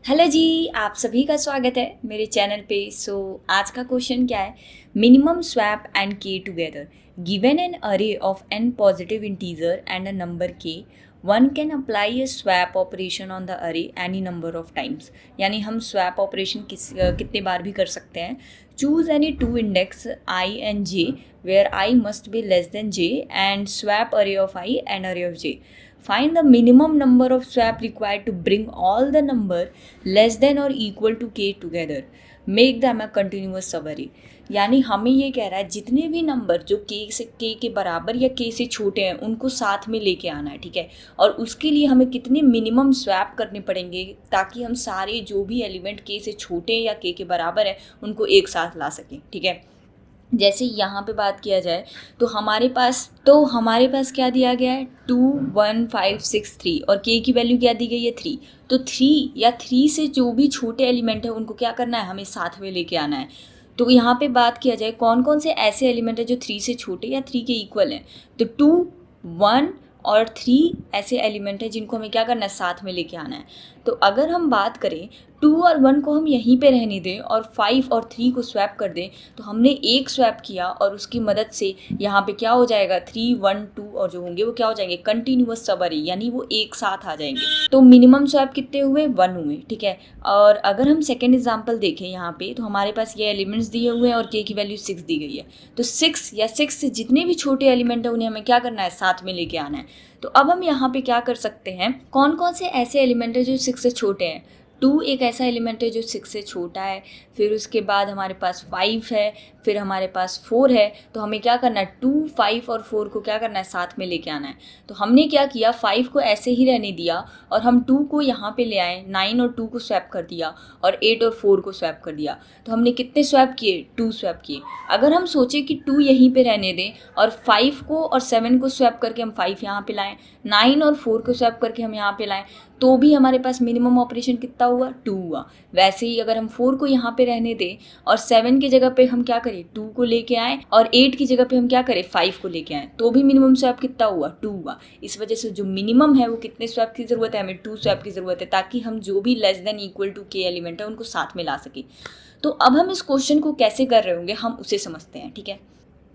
Hello जी, आप सभी का स्वागत है मेरे चैनल पे। आज का क्वेश्चन क्या है? Minimum swap and K together given an array of N positive integer and a number K one can apply a swap operation on the array any number of times. यानी हम swap operation कितने बार भी कर सकते हैं। Choose any two index i and j where i must be less than j and swap array of i and array of j. Find the minimum number of swap required to bring all the number less than or equal to k together. Make them a continuous subarray. यानी हमें ये कह रहा है जितने भी number जो k के बराबर या k से छोटे हैं उनको साथ में लेके आना है, ठीक है। और उसके लिए हमें कितने मिनिमम स्वैप करने पड़ेंगे ताकि हम सारे जो भी एलिमेंट k से छोटे या k के बराबर है उनको एक साथ ला सकें, ठीक है। जैसे यहाँ पे बात किया जाए तो हमारे पास क्या दिया गया है 2 1 5 6 3 और के की वैल्यू क्या दी गई है 3। तो 3 से जो भी छोटे एलिमेंट है उनको क्या करना है, हमें साथ में लेके आना है। तो यहाँ पे बात किया जाए कौन कौन से ऐसे एलिमेंट है जो 3 से छोटे या 3 के इक्वल हैं। तो 2 1 और 3 ऐसे एलिमेंट है जिनको हमें क्या करना है, साथ में लेके आना है। तो अगर हम बात करें 2 और 1 को हम यहीं पे रहने दें और 5 और 3 को स्वैप कर दें, तो हमने एक स्वैप किया और उसकी मदद से यहाँ पे क्या हो जाएगा 3 1 2 और जो होंगे वो क्या हो जाएंगे, कंटिन्यूअस सबअरे, यानी वो एक साथ आ जाएंगे। तो मिनिमम स्वैप कितने हुए, 1 हुए, ठीक है। और अगर हम सेकेंड एग्जाम्पल देखें यहाँ पे तो हमारे पास ये एलिमेंट्स दिए हुए हैं और के की वैल्यू 6 दी गई है। तो 6 से जितने भी छोटे एलिमेंट है उन्हें हमें क्या करना है, साथ में लेके आना है। तो अब हम यहाँ पे क्या कर सकते हैं, कौन कौन से ऐसे एलिमेंट है जो 6 से छोटे हैं। 2 एक ऐसा एलिमेंट है जो 6 से छोटा है, फिर उसके बाद हमारे पास 5 है, फिर हमारे पास 4 है। तो हमें क्या करना है, 2 5 और 4 को क्या करना है, साथ में लेके आना है। तो हमने क्या किया, 5 को ऐसे ही रहने दिया और हम 2 को यहाँ पे ले आए, 9 और 2 को स्वैप कर दिया और 8 और 4 को स्वैप कर दिया। तो हमने कितने स्वैप किए, 2 स्वैप किए। अगर हम सोचे कि 2 यहीं पे रहने दें और 5 को और 7 को स्वैप करके हम 5 यहाँ पे लाएं, 9 और 4 को स्वैप करके हम यहाँ पे लाएं, तो भी हमारे पास मिनिमम ऑपरेशन कितना हुआ, 2 हुआ। वैसे ही अगर हम 4 को यहाँ पे रहने दें और 7 की जगह पे हम क्या करें, 2 को लेके आए और 8 की जगह पे हम क्या करें, 5 को लेके आए, तो भी मिनिमम स्वैप कितना हुआ, 2 हुआ। इस वजह से जो मिनिमम है वो कितने स्वैप की ज़रूरत है, हमें 2 स्वैप की ज़रूरत है, ताकि हम जो भी लेस देन इक्वल टू के एलिमेंट है उनको साथ में ला सकें। तो अब हम इस क्वेश्चन को कैसे कर रहे होंगे हम उसे समझते हैं, ठीक है।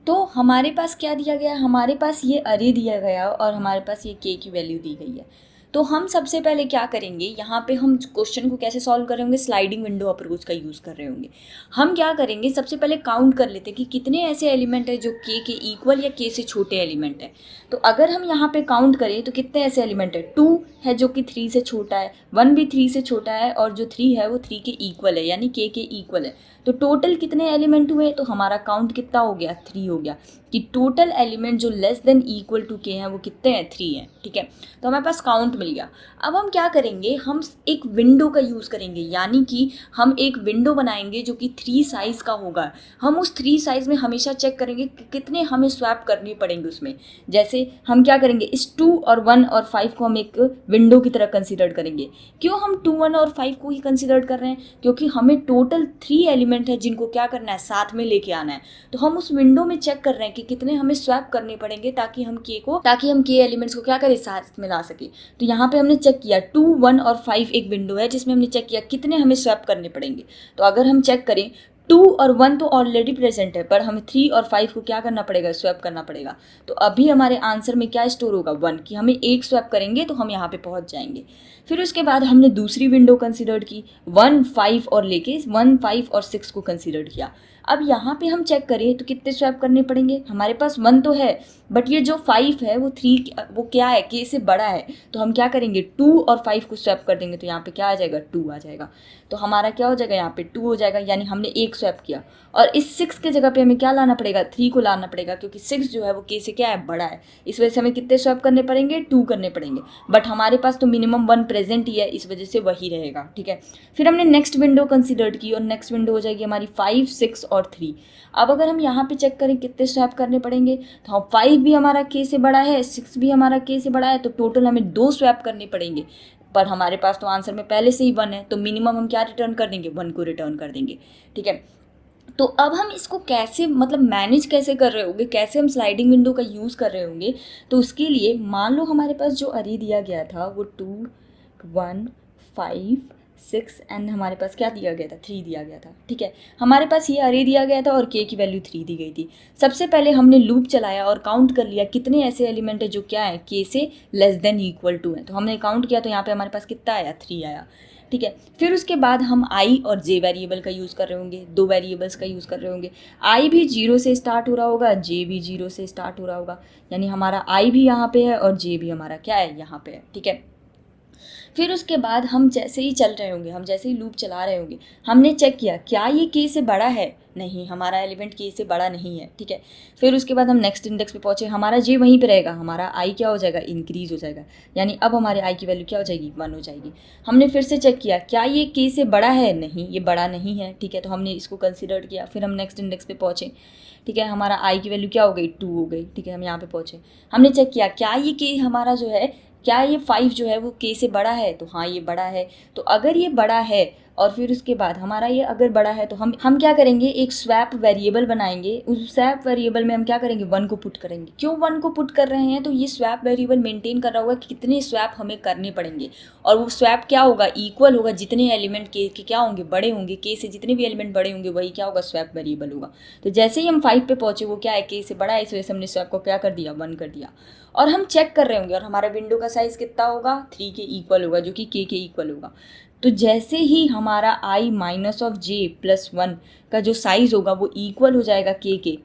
तो हमारे पास क्या दिया गया, हमारे पास ये अरे दिया गया और हमारे पास ये के की वैल्यू दी गई है। तो हम सबसे पहले क्या करेंगे, यहाँ पे हम क्वेश्चन को कैसे सॉल्व कर रहे होंगे, स्लाइडिंग विंडो अप्रोच का यूज़ कर रहे होंगे। हम क्या करेंगे, सबसे पहले काउंट कर लेते हैं कि कितने ऐसे एलिमेंट है जो के इक्वल या के से छोटे एलिमेंट है। तो अगर हम यहाँ पे काउंट करें तो कितने ऐसे एलिमेंट है, 2 है जो कि 3 से छोटा है, 1 भी 3 से छोटा है और जो 3 है वो 3 के इक्वल है, यानी के इक्वल है। तो टोटल कितने एलिमेंट हुए, तो हमारा काउंट कितना हो गया, 3 हो गया। कि टोटल एलिमेंट जो लेस देन इक्वल टू के हैं वो कितने हैं, 3 हैं, ठीक है। तो हमारे पास काउंट मिल गया। अब हम क्या करेंगे, हम एक विंडो का यूज़ करेंगे, यानी कि हम एक विंडो बनाएंगे जो कि 3 साइज़ का होगा। हम उस 3 साइज़ में हमेशा चेक करेंगे कि कितने हमें स्वैप करने पड़ेंगे उसमें। जैसे हम क्या करेंगे, इस 2 और 1 और 5 को हम एक विंडो की तरह कंसिडर करेंगे। क्यों हम 2 1 और 5 को ही कंसिडर कर रहे हैं, क्योंकि हमें टोटल 3 एलिमेंट है जिनको क्या करना है, साथ में लेके आना है। तो हम उस विंडो में चेक कर रहे हैं कि कितने हमें स्वैप करने पड़ेंगे ताकि हम के एलिमेंट्स को क्या करें, साथ में ला सके। तो यहाँ पे हमने चेक किया 2 1 और 5 एक विंडो है जिसमें हमने चेक किया कितने हमें स्वैप करने पड़ेंगे। तो अगर हम चेक करें 2 और 1 तो ऑलरेडी प्रेजेंट है, पर हमें 3 और 5 को क्या करना पड़ेगा, स्वैप करना पड़ेगा। तो अभी हमारे आंसर में क्या स्टोर होगा, 1, कि हमें एक स्वैप करेंगे तो हम यहाँ पे पहुँच जाएंगे। फिर उसके बाद हमने दूसरी विंडो कंसिडर की, 1 5 और लेके 1 5 और 6 को कंसिडर किया। अब यहाँ पे हम चेक करें तो कितने स्वैप करने पड़ेंगे, हमारे पास 1 तो है, बट ये जो 5 है वो 3 वो क्या है, के से बड़ा है। तो हम क्या करेंगे, 2 और 5 को स्वैप कर देंगे, तो यहाँ पे क्या आ जाएगा, 2 आ जाएगा। तो हमारा क्या हो जाएगा, यहाँ पे 2 हो जाएगा, यानी हमने एक स्वैप किया। और इस 6 के जगह पे हमें क्या लाना पड़ेगा, 3 को लाना पड़ेगा, क्योंकि 6 जो है वो के से क्या है, बड़ा है। इस वजह से हमें कितने स्वैप करने पड़ेंगे, 2 करने पड़ेंगे। बट हमारे पास तो मिनिमम 1 प्रेजेंट ही है, इस वजह से वही रहेगा, ठीक है। फिर हमने नेक्स्ट विंडो कंसिडर की और नेक्स्ट विंडो हो जाएगी हमारी 5 6 और 3। अब अगर हम यहाँ पे चेक करें कितने स्वैप करने पड़ेंगे, तो हम 5 भी हमारा के से बड़ा है, 6 भी हमारा के से बड़ा है, तो टोटल हमें 2 स्वैप करने पड़ेंगे। पर हमारे पास तो आंसर में पहले से ही 1 है, तो मिनिमम हम क्या रिटर्न कर देंगे, 1 को रिटर्न कर देंगे, ठीक है। तो अब हम इसको कैसे मतलब मैनेज कैसे कर रहे होंगे, कैसे हम स्लाइडिंग विंडो का यूज़ कर रहे होंगे। तो उसके लिए मान लो हमारे पास जो अरे दिया गया था वो 2 1 5 6 एंड हमारे पास क्या दिया गया था, 3 दिया गया था, ठीक है। हमारे पास ये अरे दिया गया था और k की वैल्यू 3 दी गई थी। सबसे पहले हमने लूप चलाया और काउंट कर लिया कितने ऐसे एलिमेंट है जो क्या है, k से लेस देन इक्वल टू है। तो हमने काउंट किया तो यहाँ पे हमारे पास कितना आया, 3 आया, ठीक है। फिर उसके बाद हम i और j वेरिएबल का यूज़ कर रहे होंगे, 2 वेरिएबल्स का यूज़ कर रहे होंगे। i भी 0 से स्टार्ट हो रहा होगा, j भी 0 से स्टार्ट हो रहा होगा, यानी हमारा i भी यहाँ पे है और j भी हमारा क्या है, यहाँ पे है, ठीक है। फिर उसके बाद हम जैसे ही चल रहे होंगे, हम जैसे ही लूप चला रहे होंगे, हमने चेक किया क्या ये k से बड़ा है, नहीं, हमारा एलिमेंट k से बड़ा नहीं है, ठीक है। फिर उसके बाद हम नेक्स्ट इंडेक्स पे पहुंचे, हमारा j वहीं पे रहेगा, हमारा i क्या हो जाएगा, इंक्रीज हो जाएगा, यानी अब हमारे i की वैल्यू क्या हो जाएगी, 1 हो जाएगी। हमने फिर से चेक किया क्या ये k से बड़ा है, नहीं, ये बड़ा नहीं है, ठीक है, तो हमने इसको कंसिडर किया। फिर हम नेक्स्ट इंडेक्स पे पहुँचे, ठीक है, हमारा i की वैल्यू क्या हो गई, 2 हो गई, ठीक है, हम यहाँ पे पहुँचे। हमने चेक किया क्या ये k हमारा जो है, क्या ये 5 जो है वो k से बड़ा है, तो हाँ ये बड़ा है। तो अगर ये बड़ा है और फिर उसके बाद हमारा ये अगर बड़ा है तो हम क्या करेंगे, एक स्वैप वेरिएबल बनाएंगे। उस स्वैप वेरिएबल में हम क्या करेंगे, 1 को पुट करेंगे। क्यों 1 को पुट कर रहे हैं, तो ये स्वैप वेरिएबल मेंटेन कर रहा होगा कि कितने स्वैप हमें करने पड़ेंगे, और वो स्वैप क्या होगा, इक्वल होगा, जितने एलिमेंट के क्या होंगे, बड़े होंगे, k से जितने भी एलिमेंट बड़े होंगे वही क्या होगा, स्वैप वेरिएबल होगा। तो जैसे ही हम 5 पे पहुंचे, वो क्या है, k से बड़ा है, इस वजह से हमने स्वैप को क्या कर दिया, 1 कर दिया। और हम चेक कर रहे होंगे और हमारा विंडो का साइज़ कितना होगा, 3 के इक्वल होगा, जो कि k के इक्वल होगा। तो जैसे ही हमारा i minus of j plus 1 का जो साइज़ होगा वो इक्वल हो जाएगा k के,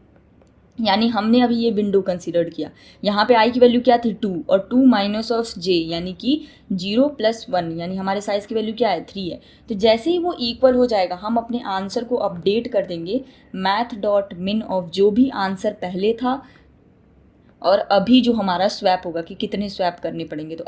यानी हमने अभी ये विंडो कंसिडर किया, यहाँ पे i की वैल्यू क्या थी, 2, और 2 माइनस ऑफ j यानी कि 0 प्लस 1, यानी हमारे साइज़ की वैल्यू क्या है, 3 है। तो जैसे ही वो इक्वल हो जाएगा, हम अपने आंसर को अपडेट कर देंगे मैथ डॉट मिन ऑफ जो भी आंसर पहले था और अभी जो हमारा स्वैप होगा कि कितने स्वैप करने पड़ेंगे। तो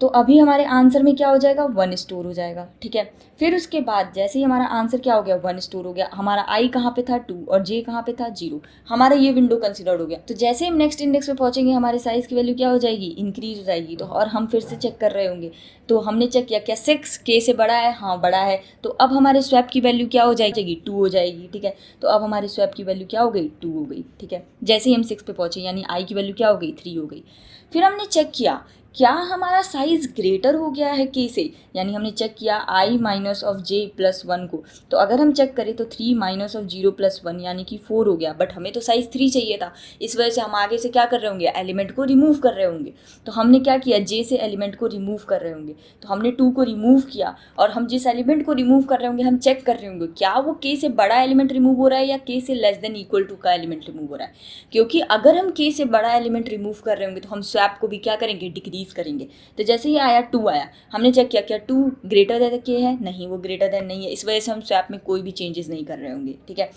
अभी हमारे आंसर में क्या हो जाएगा, 1 स्टोर हो जाएगा, ठीक है। फिर उसके बाद जैसे ही हमारा आंसर क्या हो गया, 1 स्टोर हो गया, हमारा i कहाँ पे था, 2, और j कहाँ पे था, 0, हमारा ये विंडो कंसिडर्ड हो गया। तो जैसे हम नेक्स्ट इंडेक्स पे पहुंचेंगे, हमारे साइज़ की वैल्यू क्या हो जाएगी, इंक्रीज हो जाएगी। तो और हम फिर से चेक कर रहे होंगे, तो हमने चेक किया क्या 6 k से बड़ा है, हाँ बड़ा है। तो अब हमारे स्वैप की वैल्यू क्या हो जाएगी, 2 हो जाएगी, ठीक है। तो अब हमारे स्वैप की वैल्यू क्या हो गई, 2 हो गई, ठीक है। जैसे ही हम 6 पे पहुंचे, यानी i की वैल्यू क्या हो गई, 3 हो गई। फिर हमने चेक किया क्या हमारा साइज़ ग्रेटर हो गया है k से, यानी हमने चेक किया i minus of j plus 1 को। तो अगर हम चेक करें तो 3 माइनस ऑफ 0 प्लस 1 यानी कि 4 हो गया, बट हमें तो साइज़ 3 चाहिए था, इस वजह से हम आगे से क्या कर रहे होंगे, एलिमेंट को रिमूव कर रहे होंगे। तो हमने क्या किया, j से एलिमेंट को रिमूव कर रहे होंगे, तो हमने 2 को रिमूव किया, और हम जिस एलिमेंट को रिमूव कर रहे होंगे हम चेक कर रहे होंगे क्या वो k से बड़ा एलिमेंट रिमूव हो रहा है या k से लेस देन इक्वल टू का एलिमेंट रिमूव हो रहा है। क्योंकि अगर हम k से बड़ा एलिमेंट रिमूव कर रहे होंगे तो हम स्वैप को भी क्या करेंगे, डिक्रीज करेंगे। तो जैसे ही आया 2 आया, हमने चेक किया क्या 2 ग्रेटर देन k है, नहीं वो ग्रेटर देन नहीं है, इस वजह से हम स्वैप में कोई भी चेंजेस नहीं कर रहे होंगे, ठीक है।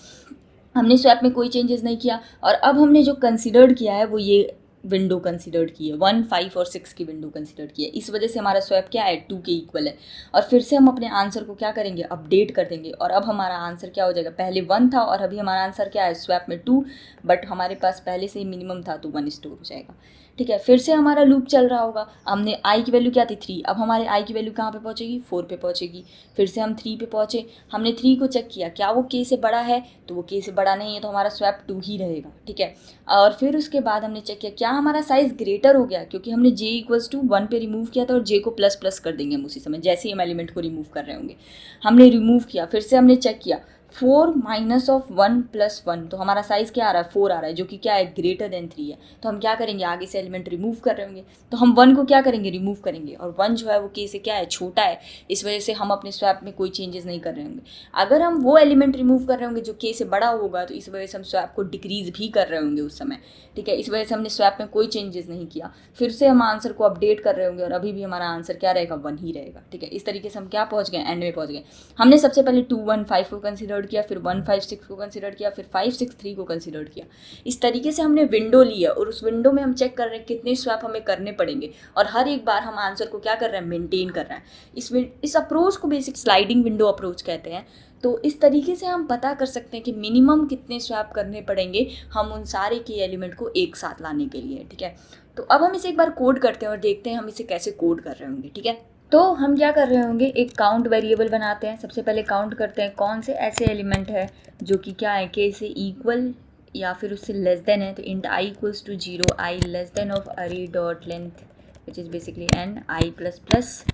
हमने स्वैप में कोई चेंजेस नहीं किया, और अब हमने जो कंसिडर्ड किया है वो ये विंडो कंसिडर्ड की है, 1, 5 और 6 की विंडो कंसिडर की है। इस वजह से हमारा स्वैप क्या है, 2 के इक्वल है। और फिर से हम अपने आंसर को क्या करेंगे, अपडेट कर देंगे, और अब हमारा आंसर क्या हो जाएगा, पहले 1 था और अभी हमारा आंसर क्या है, स्वैप में 2, बट हमारे पास पहले से ही मिनिमम था तो 1 स्टोर हो जाएगा, ठीक है। फिर से हमारा लूप चल रहा होगा, हमने i की वैल्यू क्या थी, 3, अब हमारे i की वैल्यू कहाँ पे पहुँचेगी, 4 पे पहुँचेगी। फिर से हम 3 पे पहुँचे, हमने 3 को चेक किया क्या वो k से बड़ा है, तो वो k से बड़ा नहीं है, तो हमारा स्वैप 2 ही रहेगा, ठीक है। और फिर उसके बाद हमने चेक किया क्या हमारा साइज़ ग्रेटर हो गया, क्योंकि हमने j इक्वल्स टू 1 पे रिमूव किया था, और j को प्लस प्लस कर देंगे हम उसी समय जैसे ही हम एलिमेंट को रिमूव कर रहे होंगे। हमने रिमूव किया, फिर से हमने चेक किया 4 माइनस ऑफ 1 प्लस 1, तो हमारा साइज़ क्या आ रहा है, 4 आ रहा है, जो कि क्या है, ग्रेटर देन 3 है। तो हम क्या करेंगे, आगे से एलिमेंट रिमूव कर रहे होंगे, तो हम 1 को क्या करेंगे, रिमूव करेंगे, और 1 जो है वो k से क्या है, छोटा है, इस वजह से हम अपने स्वैप में कोई चेंजेस नहीं कर रहे होंगे। अगर हम वो एलिमेंट रिमूव कर रहे होंगे जो k से बड़ा होगा, तो इस वजह से हम स्वैप को डिक्रीज भी कर रहे होंगे उस समय, ठीक है। इस वजह से हमने स्वैप में कोई चेंजेस नहीं किया। फिर से हम आंसर को अपडेट कर रहे होंगे, और अभी भी हमारा आंसर क्या रहेगा, 1 ही रहेगा, ठीक है। इस तरीके से हम क्या पहुँच गए, एंड में पहुँच गए। हमने सबसे पहले 2, 1, 5 को कंसिडर किया, फिर 1, 5, 6 को कंसिडर किया, फिर 5, 6, 3 को कंसिडर किया। इस तरीके से हमने विंडो लिया, और उस विंडो में हम चेक कर रहे हैं कितने स्वैप हमें करने पड़ेंगे, और हर एक बार हम आंसर को क्या कर रहे हैं, मेंटेन कर रहे हैं। इस अप्रोच को बेसिक स्लाइडिंग विंडो अप्रोच कहते हैं। तो इस तरीके से हम पता कर सकते हैं कि मिनिमम कितने स्वैप करने पड़ेंगे हम उन सारे के एलिमेंट को एक साथ लाने के लिए, ठीक है। तो अब हम इसे एक बार कोड करते हैं और देखते हैं हम इसे कैसे कोड कर रहे होंगे, ठीक है। तो हम क्या कर रहे होंगे, एक काउंट वेरिएबल बनाते हैं। सबसे पहले काउंट करते हैं कौन से ऐसे एलिमेंट है जो कि क्या है, k से इक्वल या फिर उससे लेस देन है। तो int i equals to 0, i less than of array dot length which is basically n, i plus plus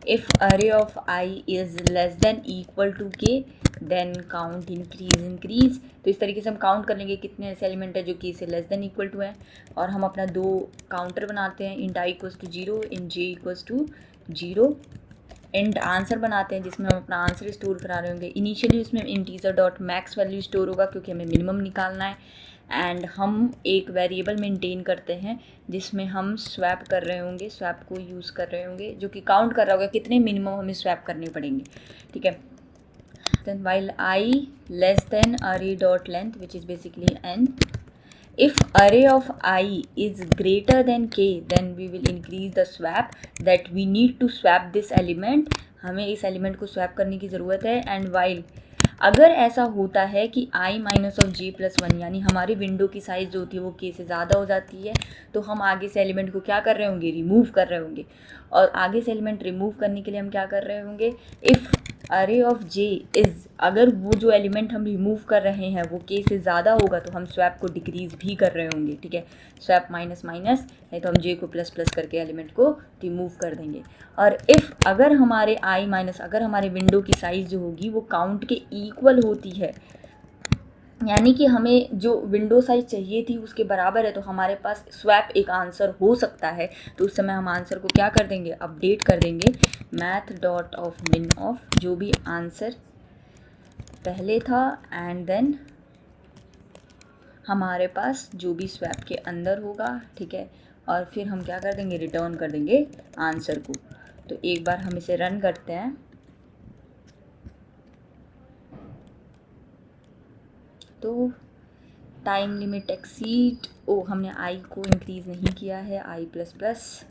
if array of I is less than equal to K then count increase. तो इस तरीके से हम count कर लेंगे कितने ऐसे element है जो के से लेस देन इक्वल टू है, और हम अपना दो काउंटर बनाते हैं, int i equals to 0, int j equals to 0, int answer बनाते हैं जिसमें हम अपना आंसर स्टोर करा रहे होंगे। इनिशियली उसमें integer dot max value store होगा क्योंकि हमें मिनिमम निकालना है, एंड हम एक वेरिएबल मेंटेन करते हैं जिसमें हम स्वैप कर रहे होंगे, स्वैप को यूज़ कर रहे होंगे जो कि काउंट कर रहा होगा कितने मिनिमम हमें स्वैप करने पड़ेंगे, ठीक है। Then while I less than array dot length which is basically n, if array of I is greater than k then we will increase the swap, that we need to swap this element, हमें इस element को swap करने की ज़रूरत है। And while अगर ऐसा होता है कि i minus of j plus 1 यानी हमारी विंडो की साइज़ जो होती है वो k से ज़्यादा हो जाती है, तो हम आगे से एलिमेंट को क्या कर रहे होंगे, रिमूव कर रहे होंगे। और आगे से एलिमेंट रिमूव करने के लिए हम क्या कर रहे होंगे, if array of j is, अगर वो जो एलिमेंट हम रिमूव कर रहे हैं वो k से ज़्यादा होगा तो हम स्वैप को डिक्रीज़ भी कर रहे होंगे, ठीक है। स्वैप माइनस माइनस है तो हम j को प्लस प्लस करके एलिमेंट को रिमूव कर देंगे। और इफ़ अगर हमारे i माइनस, अगर हमारे विंडो की साइज़ जो होगी वो काउंट के इक्वल होती है, यानी कि हमें जो विंडो साइज चाहिए थी उसके बराबर है, तो हमारे पास स्वैप एक आंसर हो सकता है। तो उस समय हम आंसर को क्या कर देंगे, अपडेट कर देंगे मैथ डॉट ऑफ मिन ऑफ जो भी आंसर पहले था, एंड देन हमारे पास जो भी स्वैप के अंदर होगा, ठीक है। और फिर हम क्या कर देंगे, रिटर्न कर देंगे आंसर को। तो एक बार हम इसे रन करते हैं। तो टाइम लिमिट एक्सीड, हमने आई को इंक्रीज़ नहीं किया है, आई प्लस प्लस।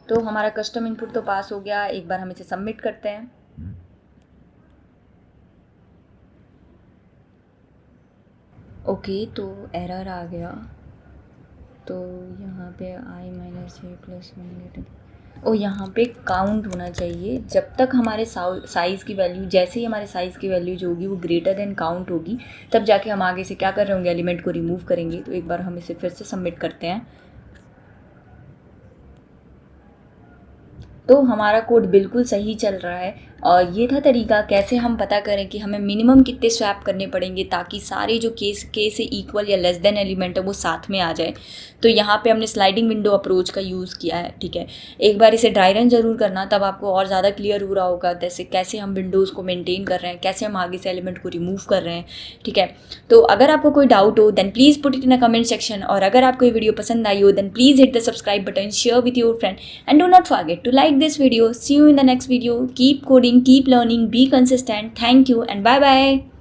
तो हमारा कस्टम इनपुट तो पास हो गया। एक बार हम इसे सबमिट करते हैं। ओके, तो एरर आ गया। तो यहाँ पे आई माइनस जे प्लस 1 और यहाँ पे काउंट होना चाहिए जब तक हमारे साइज़ की वैल्यू, जैसे ही हमारे साइज़ की वैल्यू जो होगी वो ग्रेटर देन काउंट होगी, तब जाके हम आगे से क्या कर रहे होंगे, एलिमेंट को रिमूव करेंगे। तो एक बार हम इसे फिर से सबमिट करते हैं। तो हमारा कोड बिल्कुल सही चल रहा है। और ये था तरीका कैसे हम पता करें कि हमें मिनिमम कितने स्वैप करने पड़ेंगे ताकि सारे जो के से इक्वल या लेस देन एलिमेंट है वो साथ में आ जाए। तो यहाँ पे हमने स्लाइडिंग विंडो अप्रोच का यूज़ किया है, ठीक है। एक बार इसे ड्राई रन ज़रूर करना, तब आपको और ज़्यादा क्लियर हो रहा होगा जैसे कैसे हम विंडोज़ को मेनटेन कर रहे हैं, कैसे हम आगे से एलिमेंट को रिमूव कर रहे हैं, ठीक है। तो अगर आपको कोई डाउट हो then please put it in a comment section, और अगर आपको ये वीडियो पसंद आई हो then please hit the subscribe button, share with your friend, and do not forget to like this video. See you in the next video. Keep coding, keep learning, be consistent. Thank you and bye bye.